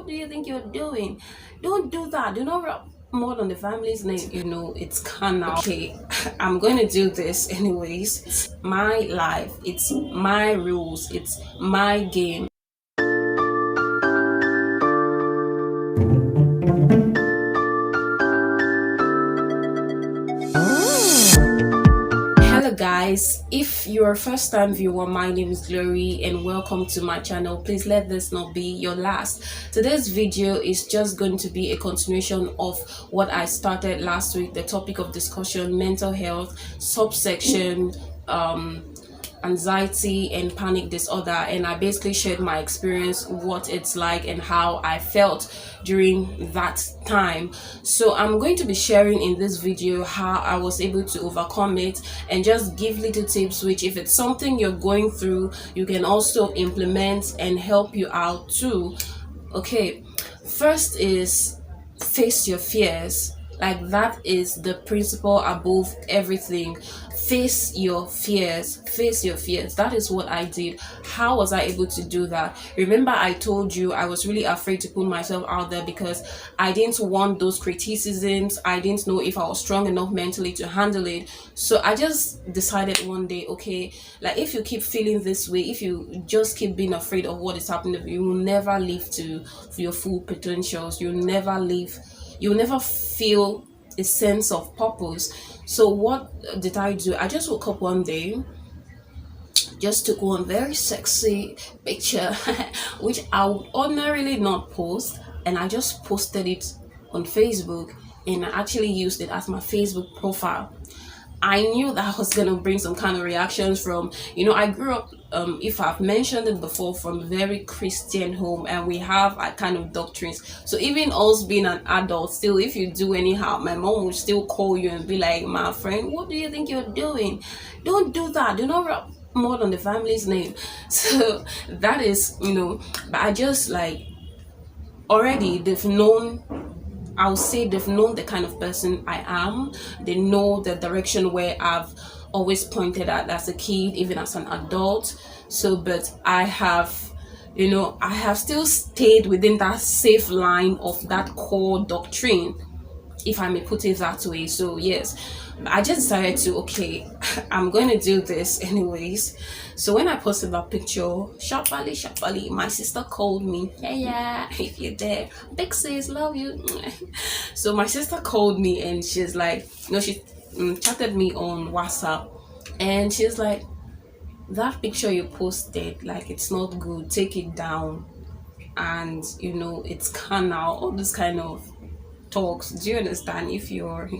do you think you're doing? Don't do that. Do not rub more on the family's name. It's carnal. Okay, I'm going to do this anyways. It's my life, it's my rules, it's my game. Hello guys, if you're a first time viewer, my name is Glory and welcome to my channel. Please let this not be your last. Today's video is just going to be a continuation of what I started last week, the topic of discussion: mental health, subsection anxiety and panic disorder. And I basically shared my experience, what it's like and how I felt during that time. So I'm going to be sharing in this video how I was able to overcome it and just give little tips which, if it's something you're going through, you can also implement and help you out too. Okay, first is face your fears. Like, that is the principle above everything. Face your fears. Face your fears. That is what I did. How was I able to do that? Remember, I told you I was really afraid to put myself out there because I didn't want those criticisms. I didn't know if I was strong enough mentally to handle it. So I just decided one day, okay, like, if you keep feeling this way, if you just keep being afraid of what is happening, you will never live to your full potentials. You'll never feel a sense of purpose. So what did I do? I just woke up one day, just took one very sexy picture which I would ordinarily not post, and I just posted it on Facebook, and I actually used it as my Facebook profile. I knew that I was gonna bring some kind of reactions from, I grew up, if I've mentioned it before, from a very Christian home, and we have a kind of doctrines. So even us being an adult, still, if you do anyhow, my mom would still call you and be like, "My friend, what do you think you're doing? Don't do that. Do not rub more on the family's name." So that is, but I just, like, already I'll say they've known the kind of person I am. They know the direction where I've always pointed at as a kid, even as an adult. So, but I have still stayed within that safe line of that core doctrine, if I may put it that way. So yes, I just decided to, okay, I'm going to do this anyways. So when I posted that picture, sharply, my sister called me. Hey, yeah, if you're there, big sis, love you. So my sister called me and she's like, she chatted me on WhatsApp, and she's like, "That picture you posted, like, it's not good, take it down, and it's carnal," all this kind of talks. Do you understand? If you're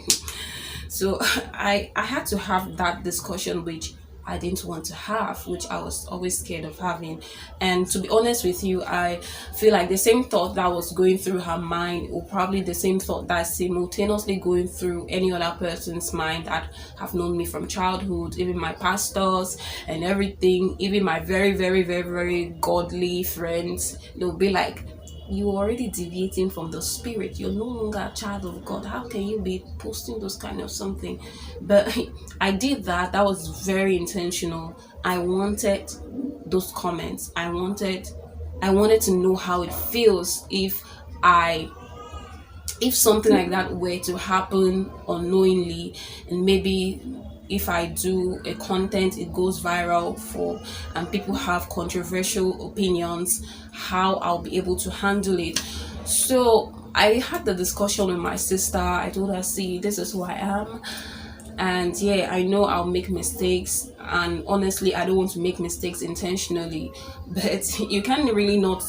so I had to have that discussion which I didn't want to have, which I was always scared of having. And to be honest with you, I feel like the same thought that was going through her mind, or probably the same thought that's simultaneously going through any other person's mind that have known me from childhood, even my pastors and everything, even my very, very, very, very godly friends. They'll be like, "You're already deviating from the spirit. You're no longer a child of God. How can you be posting those kind of something?" But I did that. That was very intentional. I wanted those comments. I wanted to know how it feels if something like that were to happen unknowingly, and maybe if I do a content, it goes viral and people have controversial opinions, how I'll be able to handle it. So I had the discussion with my sister. I told her, "See, this is who I am, and yeah, I know I'll make mistakes, and honestly, I don't want to make mistakes intentionally, but you can really not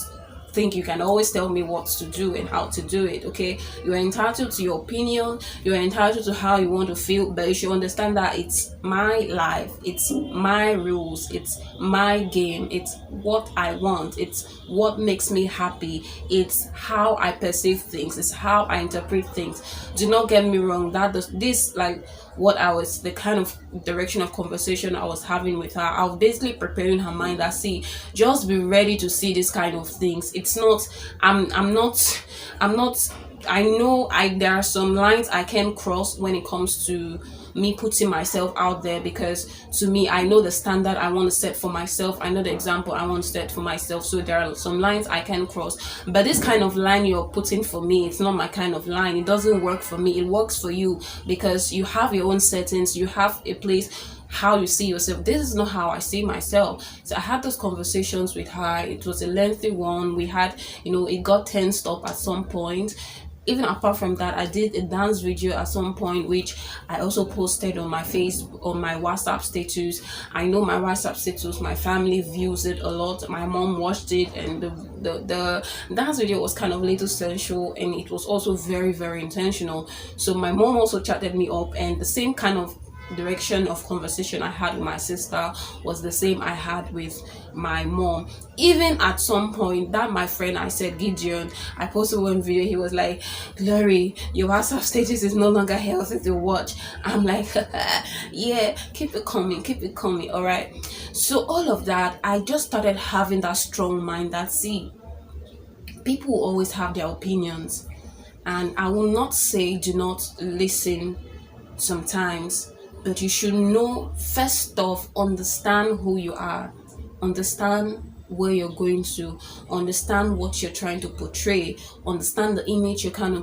think you can always tell me what to do and how to do it. Okay, you are entitled to your opinion, you are entitled to how you want to feel, but you should understand that it's my life, it's my rules, it's my game, it's what I want, it's what makes me happy, it's how I perceive things, it's how I interpret things." Do not get me wrong, this, like, the kind of direction of conversation I was having with her, I was basically preparing her mind that, "See, just be ready to see this kind of things. It's not, I'm not, I know there are some lines I can cross when it comes to me putting myself out there, because to me, I know the standard I want to set for myself. I know the example I want to set for myself. So there are some lines I can cross. But this kind of line you're putting for me, it's not my kind of line. It doesn't work for me. It works for you because you have your own settings. You have a place how you see yourself. This is not how I see myself. So I had those conversations with her. It was a lengthy one. We had, it got tensed up at some point. Even apart from that, I did a dance video at some point, which I also posted on my WhatsApp status. I know my WhatsApp status, my family views it a lot. My mom watched it, and the dance video was kind of a little sensual, and it was also very, very intentional. So my mom also chatted me up, and the same kind of direction of conversation I had with my sister was the same I had with my mom. Even at some point, that my friend I said, Gideon, I posted one video, he was like, Glory, your WhatsApp status is no longer healthy to watch. I'm like, yeah, keep it coming, all right. So all of that, I just started having that strong mind that, see, people will always have their opinions, and I will not say do not listen sometimes, but you should know, first off, understand who you are, understand where you're going to, understand what you're trying to portray, understand the image you're trying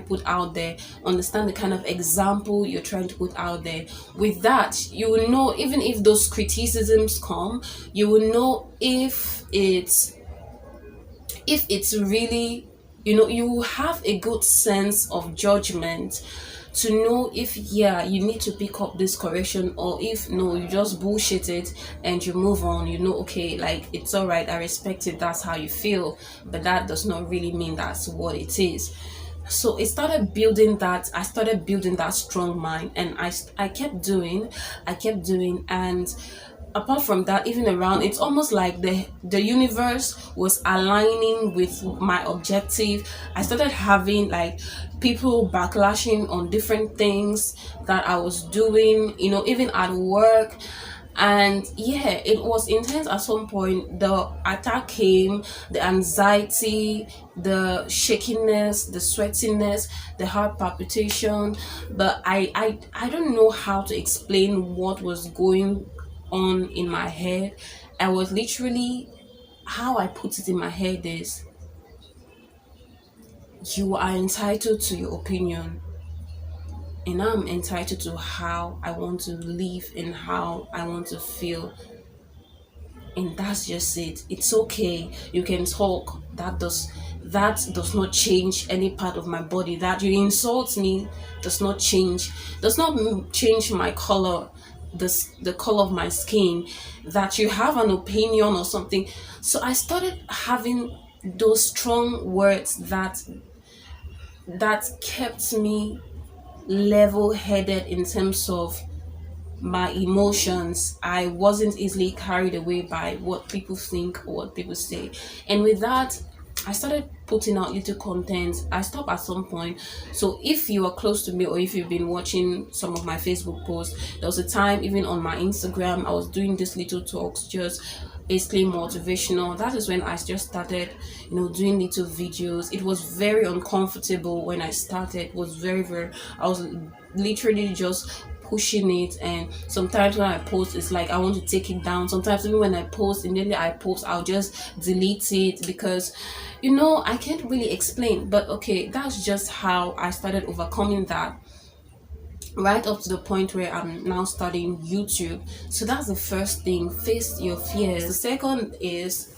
to put out there, understand the kind of example you're trying to put out there. With that, you will know, even if those criticisms come, you will know if it's really, you have a good sense of judgment to know if, yeah, you need to pick up this correction, or if no, you just bullshit it and you move on. Okay, like, it's all right, I respect it, that's how you feel, but that does not really mean that's what it is. So I started building that strong mind, and I kept doing, and apart from that, even around, it's almost like the universe was aligning with my objective. I started having like people backlashing on different things that I was doing, even at work. And yeah, it was intense at some point. The attack came, the anxiety, the shakiness, the sweatiness, the heart palpitation. But I don't know how to explain what was going on in my head. I was literally, how I put it in my head is, you are entitled to your opinion, and I'm entitled to how I want to live and how I want to feel. And that's just it. It's okay, you can talk. That does not change any part of my body. That you insult me does not change my color, the color of my skin. That you have an opinion or something. So I started having those strong words that kept me level-headed in terms of my emotions. I wasn't easily carried away by what people think or what people say. And with that, I started putting out little content. I stopped at some point. So if you are close to me, or if you've been watching some of my Facebook posts, there was a time even on my Instagram I was doing these little talks, just basically motivational. That is when I just started, doing little videos. It was very uncomfortable when I started. It was very, very, I was literally just pushing it, and sometimes when I post, it's like I want to take it down. Sometimes even when I post, immediately I post, I'll just delete it, because I can't really explain. But okay, that's just how I started overcoming that, right up to the point where I'm now studying YouTube. So that's the first thing: face your fears. The second is,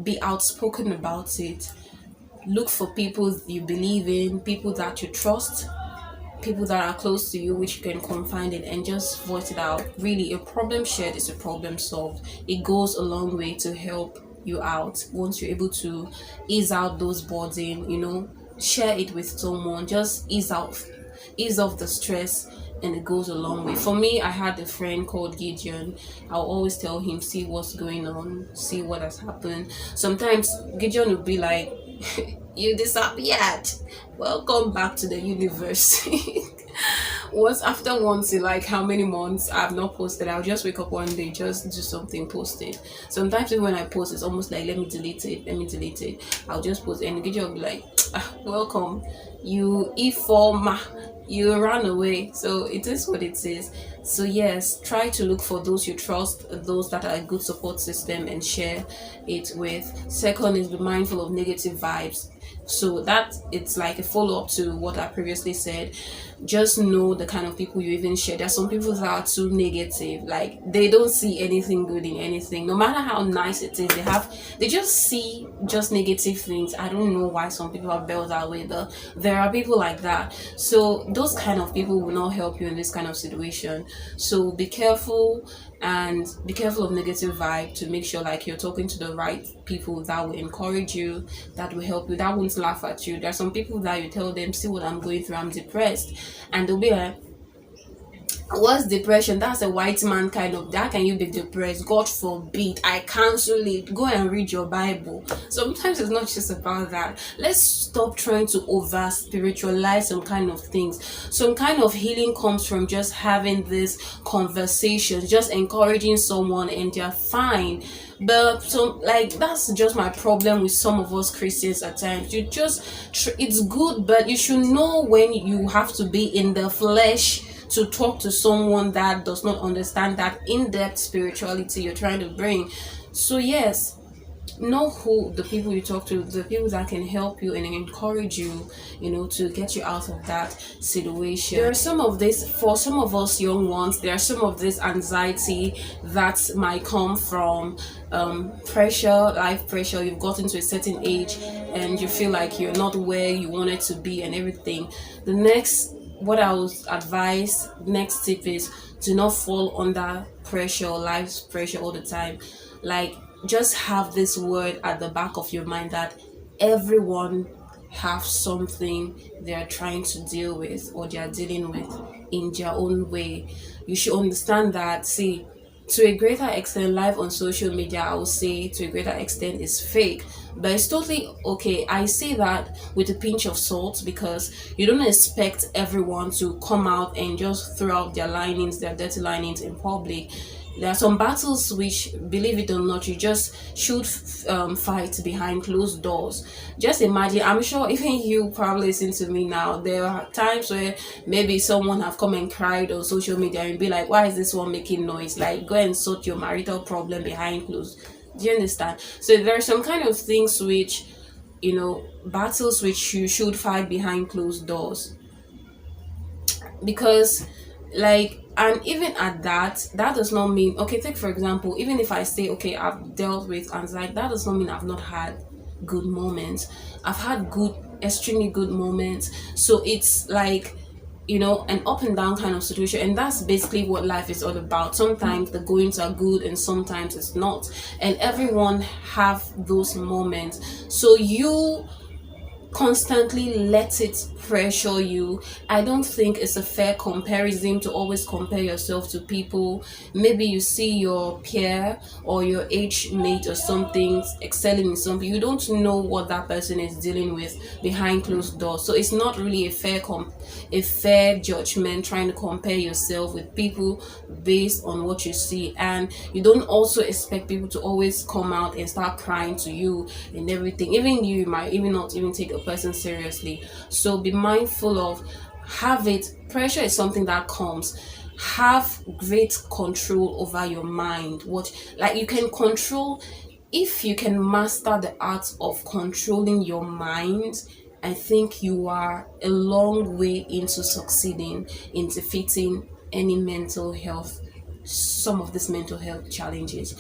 be outspoken about it. Look for people you believe in, people that you trust, people that are close to you, which you can confide in, and just voice it out. Really, a problem shared is a problem solved. It goes a long way to help you out. Once you're able to ease out those burden, share it with someone. Just ease off the stress, and it goes a long way. For me, I had a friend called Gideon. I'll always tell him, see what's going on, see what has happened. Sometimes Gideon would be like, you disappeared, welcome back to the universe. once after once in like how many months I've not posted, I'll just wake up one day, just do something, post it. Sometimes even when I post, it's almost like let me delete it. I'll just post and the video will be like, welcome, you e-form, you ran away. So it is what it is. So yes, try to look for those you trust, those that are a good support system, and share it with. Second is be mindful of negative vibes. So that it's like a follow-up to what I previously said. Just know the kind of people you even share. There are some people that are too negative, like they don't see anything good in anything, no matter how nice it is. They just see just negative things. I don't know why some people are built that way, but there are people like that. So those kind of people will not help you in this kind of situation. So be careful, and be careful of negative vibe, to make sure like you're talking to the right people that will encourage you, that will help you, that won't laugh at you. There are some people that you tell them, see what I'm going through, I'm depressed, and they'll be like, what's depression? That's a white man kind of. How can you be depressed? God forbid. I cancel it. Go and read your Bible. Sometimes it's not just about that. Let's stop trying to over spiritualize some kind of things. Some kind of healing comes from just having this conversation, just encouraging someone, and they're fine. But so like that's just my problem with some of us Christians at times. You just it's good, but you should know when you have to be in the flesh to talk to someone that does not understand that in-depth spirituality you're trying to bring. So yes, know who the people you talk to, the people that can help you and encourage you, to get you out of that situation. There are some of this, for some of us young ones, there are some of this anxiety that might come from pressure, life pressure. You've gotten to a certain age and you feel like you're not where you wanted to be and everything. What I would advise, next tip is, do not fall under pressure, life's pressure all the time. Like, just have this word at the back of your mind that everyone have something they are trying to deal with or they are dealing with in their own way. You should understand that, see, to a greater extent, life on social media, I would say, to a greater extent, is fake. But it's totally okay. I say that with a pinch of salt, because you don't expect everyone to come out and just throw out their dirty linings in public. There are some battles which, believe it or not, you just should fight behind closed doors. Just imagine, I'm sure even you probably listen to me now, there are times where maybe someone have come and cried on social media and be like, why is this one making noise? Like, go and sort your marital problem behind closed. Do you understand? So there are some kind of things which, battles which you should fight behind closed doors. Because and even at that does not mean, okay, take for example, even if I say, okay, I've dealt with anxiety, that does not mean I've not had good moments. I've had extremely good moments. So it's like, an up and down kind of situation, and that's basically what life is all about. Sometimes the goings are good and sometimes it's not, and everyone have those moments. So you constantly let it pressure you. I don't think it's a fair comparison to always compare yourself to people. Maybe you see your peer or your age mate or something excelling in something. You don't know what that person is dealing with behind closed doors. So it's not really a fair judgment trying to compare yourself with people based on what you see. And you don't also expect people to always come out and start crying to you and everything. Even you might even not even take a person seriously. So be mindful of, pressure is something that comes. Have great control over your mind. You can control, if you can master the art of controlling your mind, I think you are a long way into succeeding in defeating some of these mental health challenges.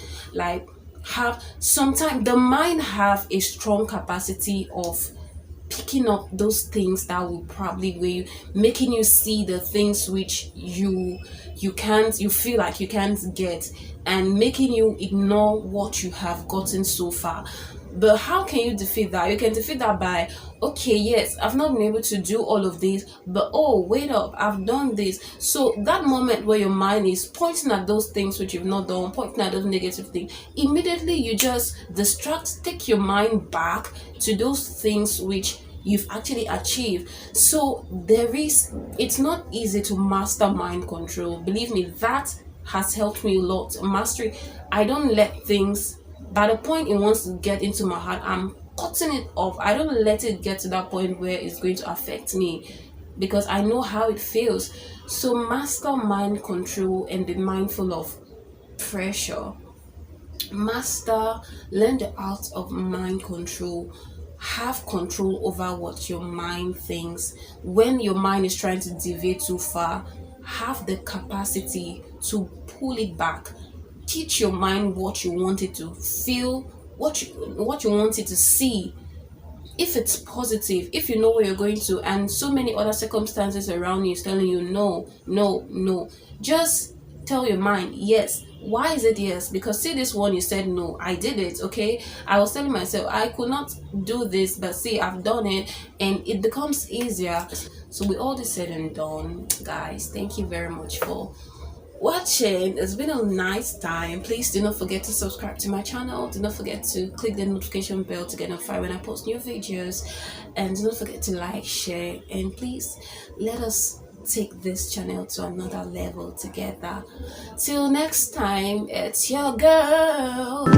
Sometimes the mind have a strong capacity of picking up those things that will probably weigh, making you see the things which you feel like you can't get, and making you ignore what you have gotten so far. But how can you defeat that? You can defeat that by, okay, yes, I've not been able to do all of this, but wait up, I've done this. So that moment where your mind is pointing at those things which you've not done, pointing at those negative things, immediately you just take your mind back to those things which you've actually achieved. So it's not easy to master mind control. Believe me, that has helped me a lot. Mastery, I don't let things, by the point it wants to get into my heart, I'm cutting it off. I don't let it get to that point where it's going to affect me, because I know how it feels. So master mind control and be mindful of pressure. Learn the art of mind control. Have control over what your mind thinks. When your mind is trying to deviate too far, have the capacity to pull it back. Teach your mind what you want it to feel, what you want it to see. If it's positive, if you know where you're going to, and so many other circumstances around you is telling you no, no, no, just tell your mind yes. Why is it yes? Because see, this one, you said no, I did it. Okay, I was telling myself I could not do this, but see, I've done it, and it becomes easier. So with all this said and done, guys, thank you very much for watching. It's been a nice time. Please do not forget to subscribe to my channel. Do not forget to click the notification bell to get notified when I post new videos, and do not forget to like, share, and please let us take this channel to another level together. Till next time, it's your girl.